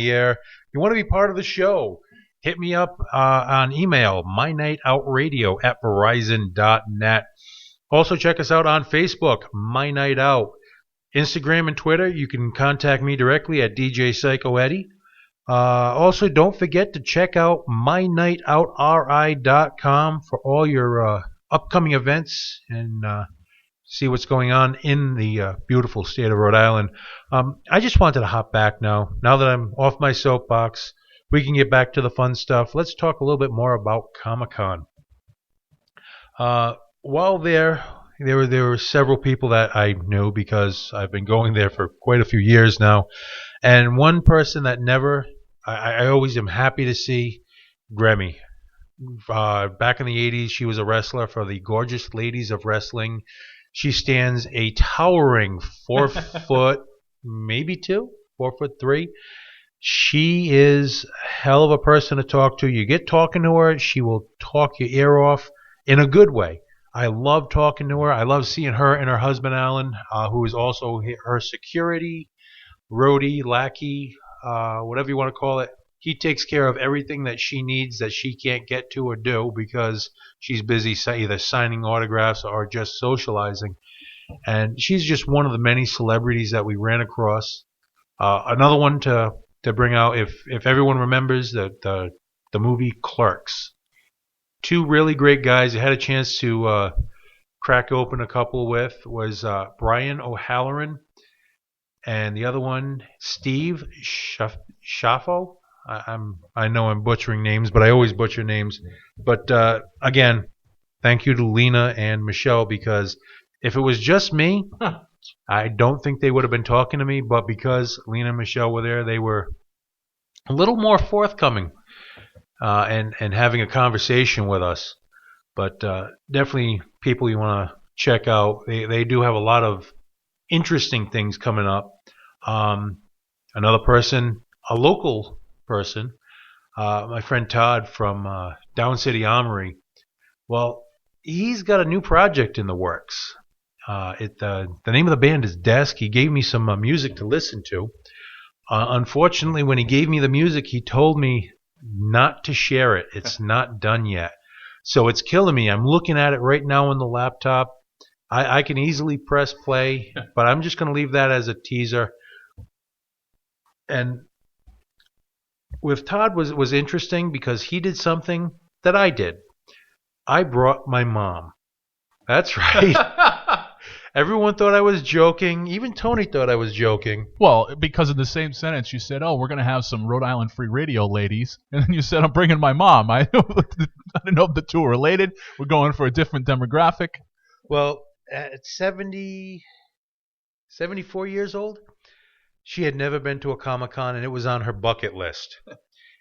here, you want to be part of the show, hit me up on email, mynightoutradio@verizon.net. Also, check us out on Facebook, My Night Out. Instagram and Twitter, you can contact me directly at DJ Psycho Eddie. Also, don't forget to check out mynightOutRI.com for all your upcoming events and see what's going on in the beautiful state of Rhode Island. I just wanted to hop back now that I'm off my soapbox. We can get back to the fun stuff. Let's talk a little bit more about Comic-Con. While there were several people that I knew because I've been going there for quite a few years now. And one person that I always am happy to see, Grammy. Back in the 80s, she was a wrestler for the Gorgeous Ladies of Wrestling. She stands a towering 4 foot, maybe 4'3". She is a hell of a person to talk to. You get talking to her, she will talk your ear off in a good way. I love talking to her. I love seeing her and her husband, Alan, who is also her security, roadie, lackey, whatever you want to call it. He takes care of everything that she needs that she can't get to or do because she's busy either signing autographs or just socializing. And she's just one of the many celebrities that we ran across. Another one to bring out, if everyone remembers the movie Clerks. Two really great guys I had a chance to crack open a couple with was Brian O'Halloran and the other one, Steve Schaffo. I know I'm butchering names, but I always butcher names. But again, thank you to Lena and Michelle, because if it was just me, I don't think they would have been talking to me. But because Lena and Michelle were there, they were a little more forthcoming and having a conversation with us. But definitely people you want to check out. They do have a lot of interesting things coming up. Another person, a local person, my friend Todd from Down City Armory. Well, he's got a new project in the works. The name of the band is Desk. He gave me some music to listen to. Unfortunately, when he gave me the music, he told me not to share it. It's not done yet. So it's killing me. I'm looking at it right now on the laptop. I can easily press play, but I'm just going to leave that as a teaser. And with Todd was interesting because he did something that I did. I brought my mom. That's right. Everyone thought I was joking. Even Tony thought I was joking. Well, because in the same sentence you said, "Oh, we're going to have some Rhode Island Free Radio ladies," and then you said, "I'm bringing my mom." I didn't know if the two are related. We're going for a different demographic. Well, at 74 years old, she had never been to a Comic-Con, and it was on her bucket list.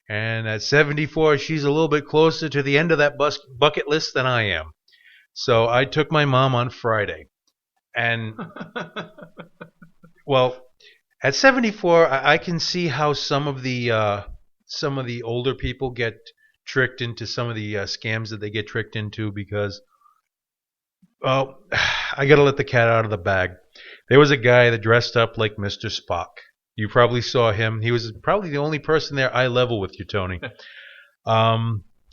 And at 74, she's a little bit closer to the end of that bucket list than I am. So I took my mom on Friday. And, well, at 74, I can see how some of the older people get tricked into some of the scams that they get tricked into because, well, I got to let the cat out of the bag. There was a guy that dressed up like Mr. Spock. You probably saw him. He was probably the only person there eye level with you, Tony.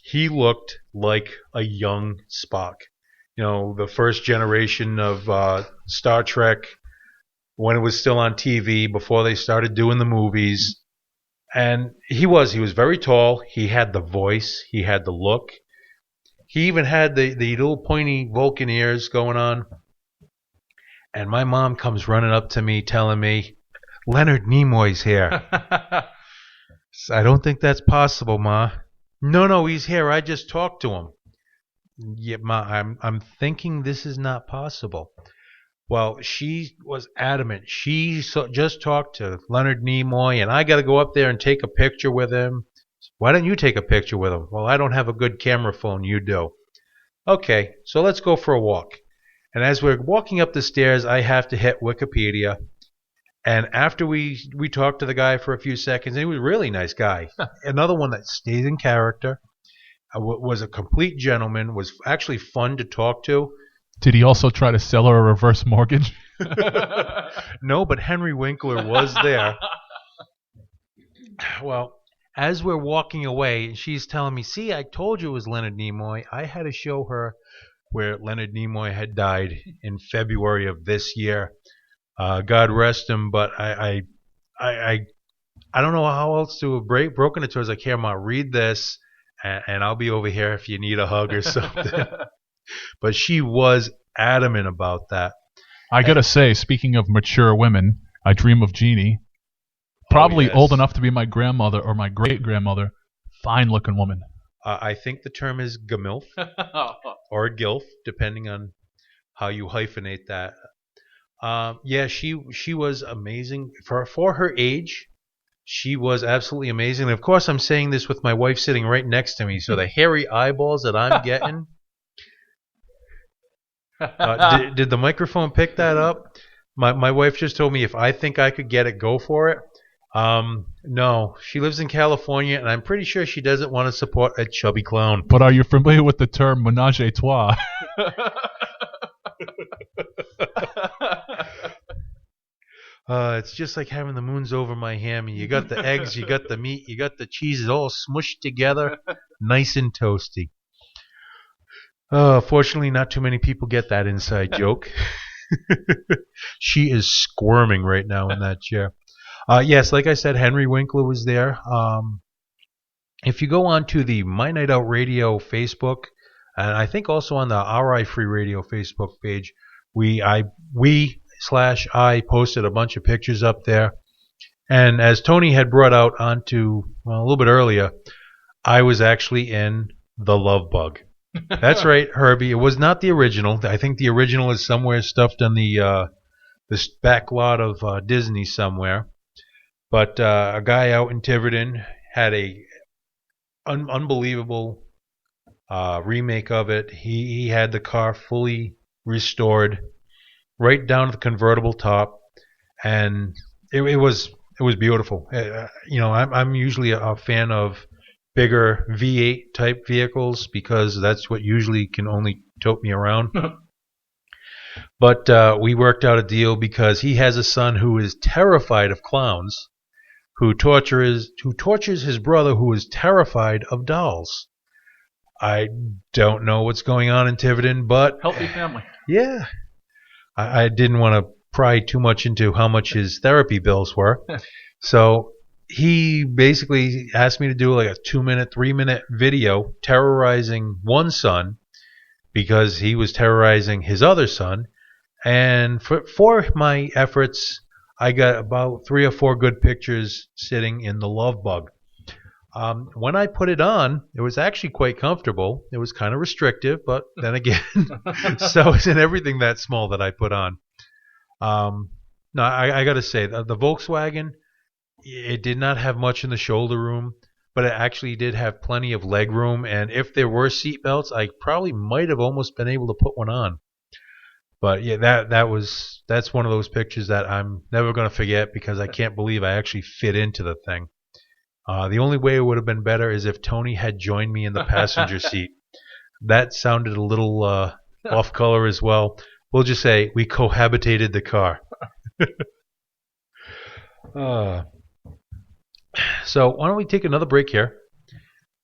He looked like a young Spock. You know, the first generation of Star Trek when it was still on TV before they started doing the movies. And he was very tall. He had the voice. He had the look. He even had the little pointy Vulcan ears going on. And my mom comes running up to me telling me, "Leonard Nimoy's here." I don't think that's possible, Ma. No, he's here. I just talked to him. Yeah, Ma, I'm thinking this is not possible. Well, she was adamant. She just talked to Leonard Nimoy, and I got to go up there and take a picture with him. Why don't you take a picture with him? Well, I don't have a good camera phone. You do. Okay, so let's go for a walk. And as we're walking up the stairs, I have to hit Wikipedia. And after we talked to the guy for a few seconds, and he was a really nice guy. Another one that stays in character, was a complete gentleman, was actually fun to talk to. Did he also try to sell her a reverse mortgage? No, but Henry Winkler was there. Well, as we're walking away, she's telling me, "See, I told you it was Leonard Nimoy." I had to show her where Leonard Nimoy had died in February of this year. God rest him, but I don't know how else to have broken it to her. I was like, "Here, Ma, read this, and I'll be over here if you need a hug or something." But she was adamant about that. I gotta say, speaking of mature women, I dream of Jeannie. Probably yes. old enough to be my grandmother or my great-grandmother. Fine-looking woman. I think the term is GMILF or GILF, depending on how you hyphenate that. Yeah, she was amazing for her age. She was absolutely amazing. And of course, I'm saying this with my wife sitting right next to me, so the hairy eyeballs that I'm getting. Did the microphone pick that up? My wife just told me if I think I could get it, go for it. No, she lives in California, and I'm pretty sure she doesn't want to support a chubby clown. But are you familiar with the term menage a trois? It's just like having the moons over my hammy. You got the eggs, you got the meat, you got the cheese, it's all smushed together, nice and toasty. Fortunately, not too many people get that inside joke. She is squirming right now in that chair. Yes, like I said, Henry Winkler was there. If you go on to the My Night Out Radio Facebook, and I think also on the RI Free Radio Facebook page, I posted a bunch of pictures up there. And as Tony had brought out onto a little bit earlier, I was actually in The Love Bug. That's right, Herbie. It was not the original. I think the original is somewhere stuffed on this back lot of Disney somewhere. But a guy out in Tiverton had a unbelievable remake of it. He had the car fully restored, right down to the convertible top, and it was beautiful. I'm usually a fan of bigger V8 type vehicles because that's what usually can only tote me around. But we worked out a deal because he has a son who is terrified of clowns, who tortures his brother who is terrified of dolls. I don't know what's going on in Tiverton, but healthy family. Yeah. I didn't want to pry too much into how much his therapy bills were. So he basically asked me to do like a 2-minute, 3-minute video terrorizing one son because he was terrorizing his other son. And for my efforts, I got about 3 or 4 good pictures sitting in the Love Bug. When I put it on, it was actually quite comfortable. It was kind of restrictive, but then again, so isn't everything that small that I put on. No, I got to say, the Volkswagen, it did not have much in the shoulder room, but it actually did have plenty of leg room. And if there were seat belts, I probably might have almost been able to put one on. But yeah, that's one of those pictures that I'm never going to forget because I can't believe I actually fit into the thing. The only way it would have been better is if Tony had joined me in the passenger seat. That sounded a little off color as well. We'll just say we cohabitated the car. So why don't we take another break here?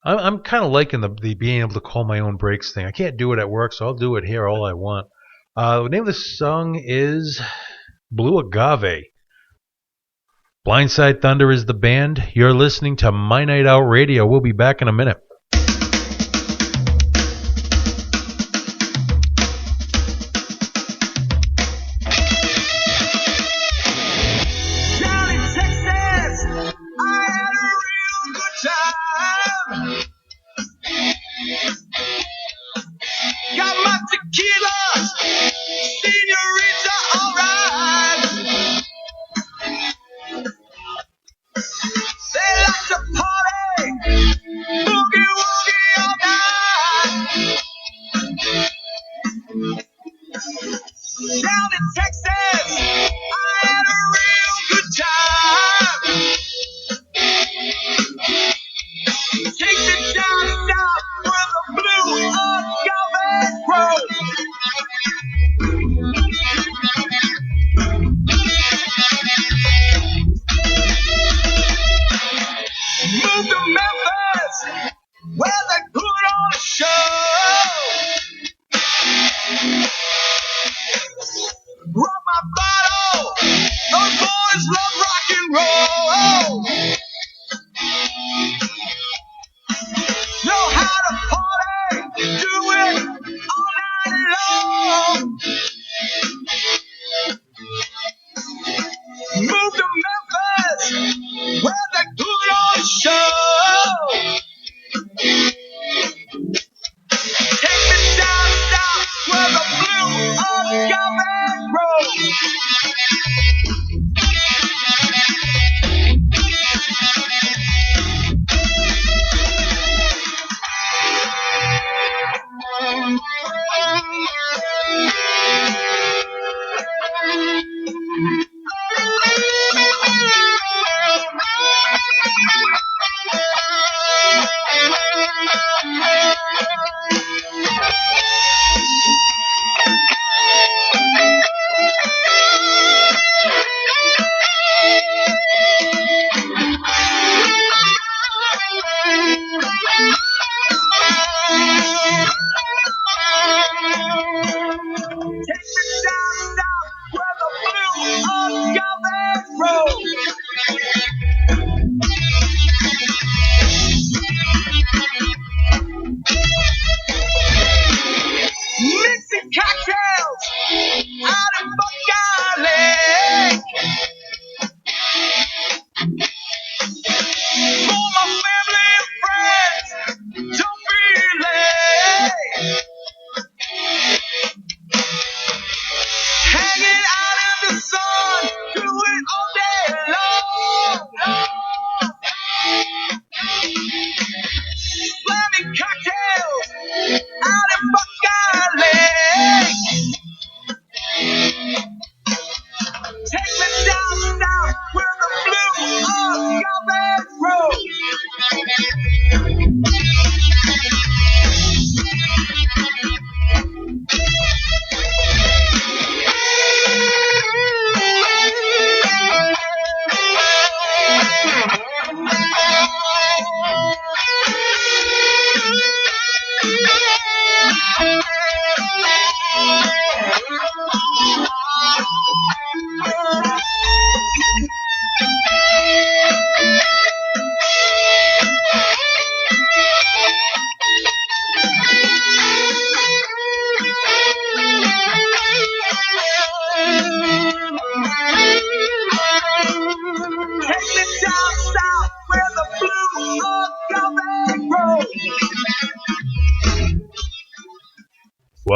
I'm kind of liking the being able to call my own breaks thing. I can't do it at work, so I'll do it here all I want. The name of the song is Blue Agave. Blindside Thunder is the band. You're listening to My Night Out Radio. We'll be back in a minute. Down in Texas, I had a real good time. Take the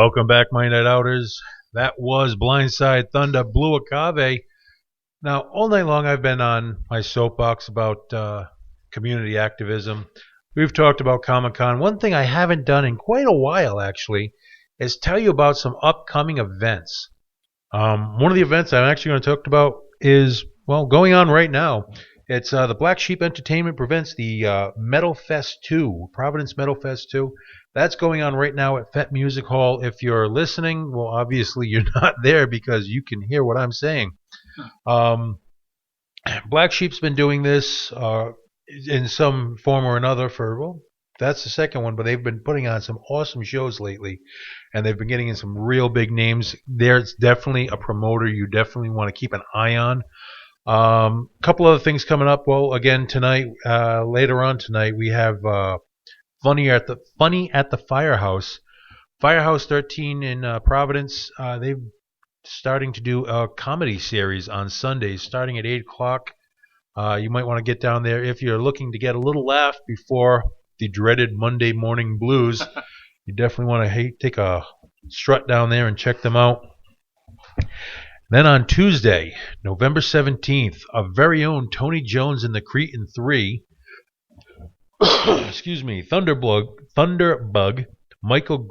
Welcome back, my Night Outers. That was Blindside Thunder, Blue Agave. Now, all night long I've been on my soapbox about community activism. We've talked about Comic-Con. One thing I haven't done in quite a while, actually, is tell you about some upcoming events. One of the events I'm actually going to talk about is, well, going on right now. It's the Black Sheep Entertainment presents the Metal Fest 2, Providence Metal Fest 2. That's going on right now at Fett Music Hall. If you're listening, well, obviously you're not there because you can hear what I'm saying. Black Sheep's been doing this in some form or another for, well, that's the second one, but they've been putting on some awesome shows lately, and they've been getting in some real big names. There's definitely a promoter you definitely want to keep an eye on. Couple other things coming up. Well, again tonight, later on tonight, we have Funny at the Firehouse. Firehouse 13 in Providence. They're starting to do a comedy series on Sundays, starting at 8 o'clock. You might want to get down there if you're looking to get a little laugh before the dreaded Monday morning blues. You definitely want to take a strut down there and check them out. Then on Tuesday, November 17th, our very own Tony Jones and the Cretin 3, excuse me, Thunderbug, Michael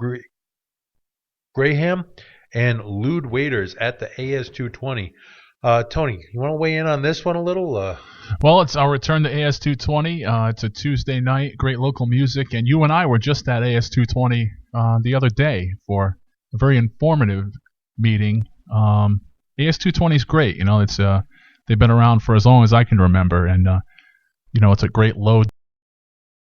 Graham, and Lude Waiters at the AS220. Tony, you want to weigh in on this one a little? Well, it's our return to AS220. It's a Tuesday night, great local music, and you and I were just at AS220 the other day for a very informative meeting. AS220 is great. You know, it's they've been around for as long as I can remember, and you know, it's a great low